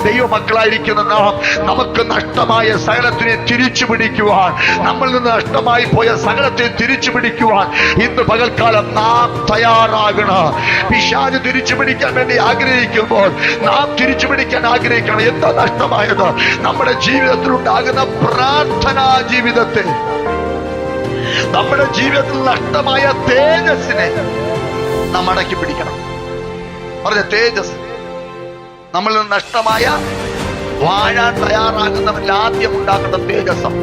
ദൈവമക്കളായിരിക്കുന്ന നാം നമുക്ക് നഷ്ടമായ സകലത്തിനെ തിരിച്ചു പിടിക്കുവാൻ, നമ്മളിൽ നിന്ന് നഷ്ടമായി പോയ സകലത്തെ തിരിച്ചു പിടിക്കുവാൻ ഇന്ന് പകൽക്കാലം നാം തയ്യാറാകണം. പിശാച് തിരിച്ചു പിടിക്കാൻ വേണ്ടി ആഗ്രഹിക്കുമ്പോൾ നാം തിരിച്ചു പിടിക്കാൻ ആഗ്രഹിക്കണം. എന്താ നഷ്ടമായത്? നമ്മുടെ ജീവിതത്തിൽ ഉണ്ടാകുന്ന പ്രാർത്ഥനാ ജീവിതത്തെ, നമ്മുടെ ജീവിതത്തിൽ നഷ്ടമായ തേജസ്സിനെ നാം അടക്കി പിടിക്കണം. പറഞ്ഞ തേജസ് നമ്മളിൽ നിന്ന് നഷ്ടമായ, വാഴാൻ തയ്യാറാകുന്നവരിൽ ആദ്യം ഉണ്ടാക്കേണ്ട തേജസ്സം.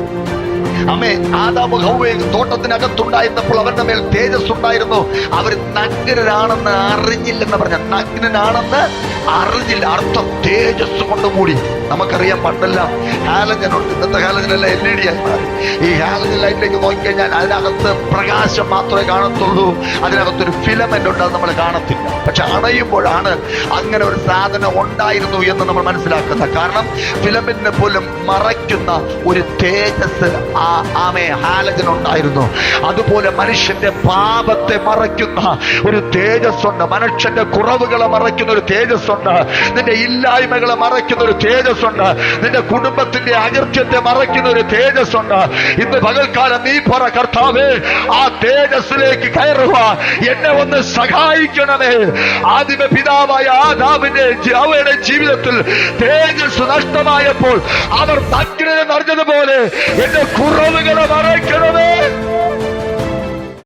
അമ്മേ, ആദാമും ഹവ്വയും തോട്ടത്തിനകത്തുണ്ടായിരുന്നപ്പോൾ അവരുടെ മേൽ തേജസ് ഉണ്ടായിരുന്നു. അവർ നഗ്നരാണെന്ന് അറിഞ്ഞില്ലെന്ന് പറഞ്ഞ, നഗ്നനാണെന്ന് അറിഞ്ഞില്ല. അർത്ഥം തേജസ് കൊണ്ട് മൂടി. നമുക്കറിയാം പണ്ടെല്ലാം ഹാലജൻ ഉണ്ട്, ഇന്നത്തെ ഹാലജനെല്ലാം LED ആയി മാറി. ഈ ഹാലജൻ ലൈറ്റിലേക്ക് നോക്കിക്കഴിഞ്ഞാൽ അതിനകത്ത് പ്രകാശം മാത്രമേ കാണത്തുള്ളൂ, അതിനകത്തൊരു ഫിലമെന്റ് ഉണ്ട്, അത് നമ്മൾ കാണത്തില്ല. പക്ഷെ അണയുമ്പോഴാണ് അങ്ങനെ ഒരു സാധനം ഉണ്ടായിരുന്നു എന്ന് നമ്മൾ മനസ്സിലാക്കുന്നത്. കാരണം ഫിലമെന്റിനെ പോലും മറയ്ക്കുന്ന ഒരു തേജസ് ഹാലജൻ ഉണ്ടായിരുന്നു. അതുപോലെ മനുഷ്യന്റെ പാപത്തെ മറയ്ക്കുന്ന ഒരു തേജസ്സുണ്ട്, മനുഷ്യന്റെ കുറവുകളെ മറയ്ക്കുന്ന ഒരു തേജസ്സുണ്ട്, നിന്റെ ഇല്ലായ്മകളെ മറയ്ക്കുന്ന ഒരു തേജസ്സുണ്ട്, നിന്റെ കുടുംബത്തിന്റെ അകൃത്യത്തെ മറയ്ക്കുന്ന ഒരു തേജസ്സുണ്ട്. ഇന്ന് പകൽക്കാലം നീ പറ, കർത്താവേ, ആ തേജസ്സിലേക്ക് കയറുക, എന്നെ ഒന്ന് സഹായിക്കണമേ. ആദിമ പിതാവായ ആദാമിന്റെ അവയുടെ ജീവിതത്തിൽ തേജസ് നഷ്ടമായപ്പോൾ അവർ നഗ്നത നിറഞ്ഞതുപോലെ എന്റെ കുറവുകളെ മറയ്ക്കണമേ.